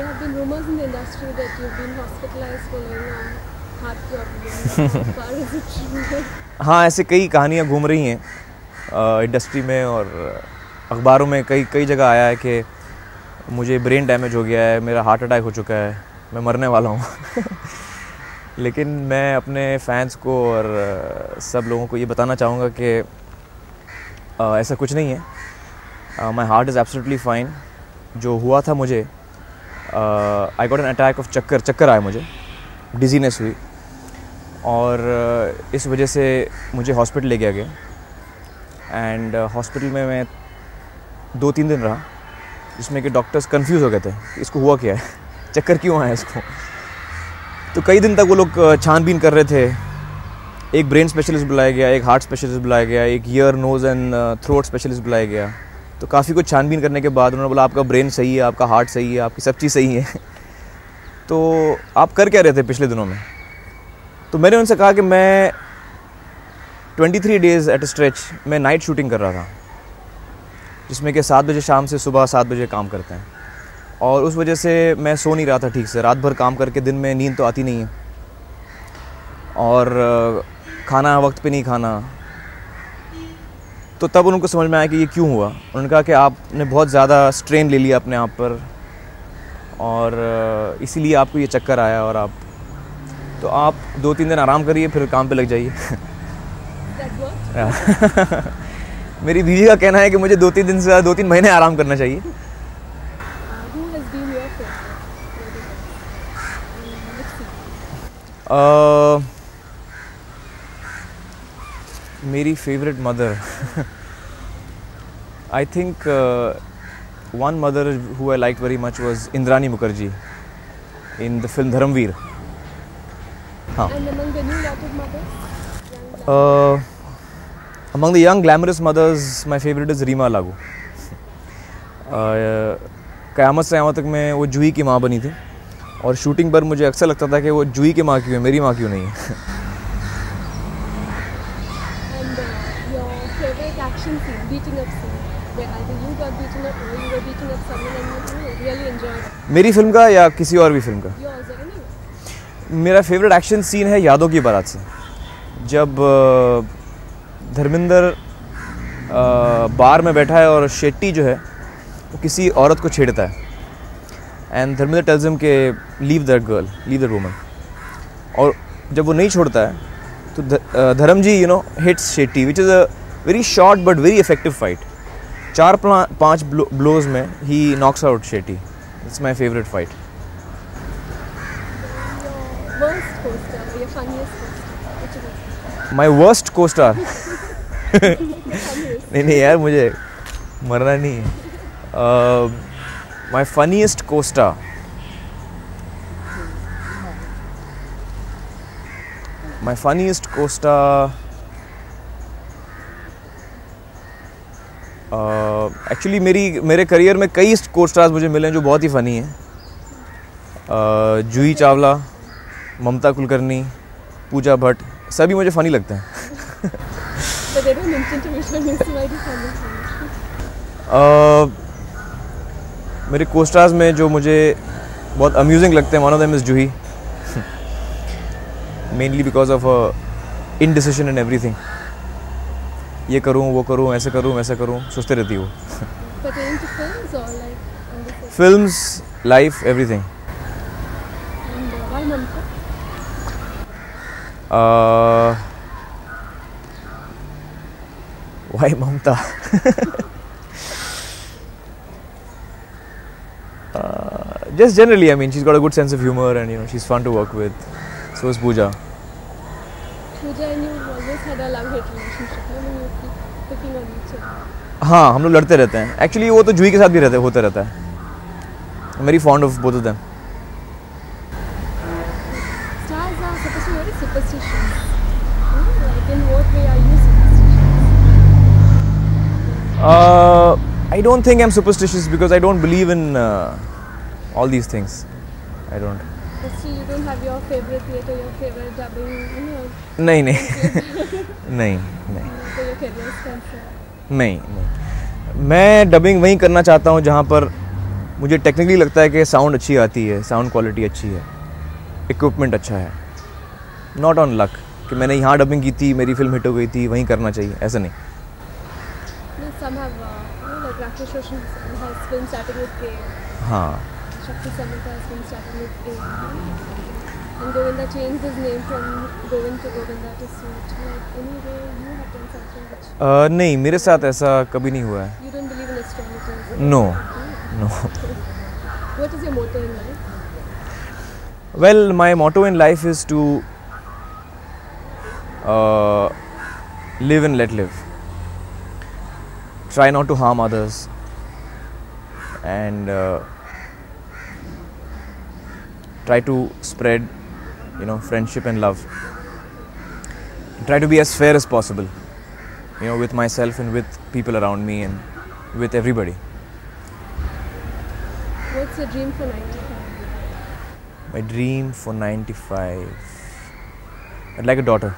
There have been rumors in the industry that you've been hospitalized following a heart problem. How far is it true? हाँ, ऐसे कई कहानियाँ घूम रही हैं इंडस्ट्री में और अखबारों में कई जगह आया है कि मुझे ब्रेन डैमेज हो गया है, मेरा हार्ट अटैक हो चुका है, मैं मरने वाला हूँ। लेकिन मैं अपने फैंस को और सब लोगों को ये बताना चाहूँगा कि ऐसा कुछ नहीं है। My heart is absolutely fine. जो हुआ था मुझे, I got an attack of चक्कर आया मुझे, डिजीनेस हुई और इस वजह से मुझे हॉस्पिटल ले गया गया एंड हॉस्पिटल में मैं 2-3 दिन रहा, जिसमें कि डॉक्टर्स कंफ्यूज हो गए थे कि इसको हुआ क्या है, चक्कर क्यों आया इसको। तो कई दिन तक वो लोग छानबीन कर रहे थे। एक ब्रेन स्पेशलिस्ट बुलाया गया, एक हार्ट स्पेशलिस्ट बुलाया गया, एक ear nose and throat specialist बुलाया गया। तो काफ़ी कुछ छानबीन करने के बाद उन्होंने बोला आपका ब्रेन सही है, आपका हार्ट सही है, आपकी सब चीज़ सही है। तो आप कर क्या रहे थे पिछले दिनों में? तो मैंने उनसे कहा कि मैं 23 डेज़ एट स्ट्रेच मैं नाइट शूटिंग कर रहा था, जिसमें कि 7 बजे शाम से सुबह 7 बजे काम करते हैं और उस वजह से मैं सो नहीं रहा था ठीक से। रात भर काम करके दिन में नींद तो आती नहीं है और खाना वक्त पे नहीं खाना। तो तब उनको समझ में आया कि ये क्यों हुआ। उन्होंने कहा कि आपने बहुत ज़्यादा स्ट्रेन ले लिया अपने आप पर और इसीलिए आपको ये चक्कर आया और आप 2-3 दिन आराम करिए, फिर काम पे लग जाइए। मेरी बीवी का कहना है कि मुझे 2-3 दिन से ज़्यादा 2-3 महीने आराम करना चाहिए। मेरी favourite mother, I think one mother who I like very much was Indrani Mukherjee in the film Dharamveer. हाँ, among the young glamorous mothers my favorite is Reema लागू। क़यामत से क़यामत तक में वो जूही की माँ बनी थी और शूटिंग पर मुझे अक्सर लगता था कि वो जूही की माँ क्यों है, मेरी माँ क्यों नहीं है। मेरी फिल्म का या किसी और भी फिल्म का? मेरा फेवरेट एक्शन सीन है यादों की बारात से, जब धर्मेंद्र बार में बैठा है और शेट्टी जो है वो किसी औरत को छेड़ता है एंड धर्मेंद्र टेल्स हिम के leave that girl, leave that woman. और जब वो नहीं छोड़ता है तो Dharam ji hits Shetty, which is a very short but very effective fight. 4-5 blows में ही knocks out Shetty. It's my favourite fight. My worst costar? नहीं यार, मुझे मरना नहीं है। My funniest costar, my funniest costar actually मेरे करियर में कई को स्टार्स मुझे मिले हैं जो बहुत ही फ़नी हैं। जूही चावला, ममता कुलकर्णी, पूजा भट्ट, सभी मुझे फ़नी लगते हैं। मेरे को स्टार्स में जो मुझे बहुत अम्यूजिंग लगते हैं, one of them is Juhi, mainly because of indecision in everything. ये करूँ, वो करूँ, ऐसे करूँ, वैसे करूँ, सोचते रहती वो। Films, life, everything. Why Mamta? Just generally, I mean, she's got a good sense of humor and she's fun to work with. So is Pooja. Pooja and you always had a love-hate relationship. I mean, you keep picking on each other. हाँ, हम लोग लड़ते रहते हैं। Actually, वो तो जूही के साथ भी होता रहता है। I'm very fond of both of them. Stars are supposed to be very superstitious. Like, in what way are you superstitious? I don't think I'm superstitious because I don't believe in all these things. I don't. But still, you don't have your favorite theatre, your favorite dubbing, नहीं नहीं So your career is concerned. नहीं, मैं dubbing वहीं करना चाहता हूँ जहाँ पर मुझे टेक्निकली लगता है कि साउंड अच्छी आती है, साउंड क्वालिटी अच्छी है, इक्विपमेंट अच्छा है, नॉट ऑन लक कि मैंने यहाँ डबिंग की थी, मेरी फिल्म हिट हो गई थी, वहीं करना चाहिए, ऐसा नहीं. Some have, like Rakesh Roshan has film started with A. हाँ. Shakti Samanta has film started with A. And Govinda changed his name from Govind to Govinda to suit. Like anyway, you have done something which नहीं, मेरे साथ ऐसा कभी नहीं हुआ है. you don't believe in astrologers. No, no. What is your motto in life? Well, my motto in life is to live and let live. Try not to harm others, and try to spread, friendship and love. Try to be as fair as possible, with myself and with people around me and with everybody. What's your dream for 95? My dream for 95, I'd like a daughter.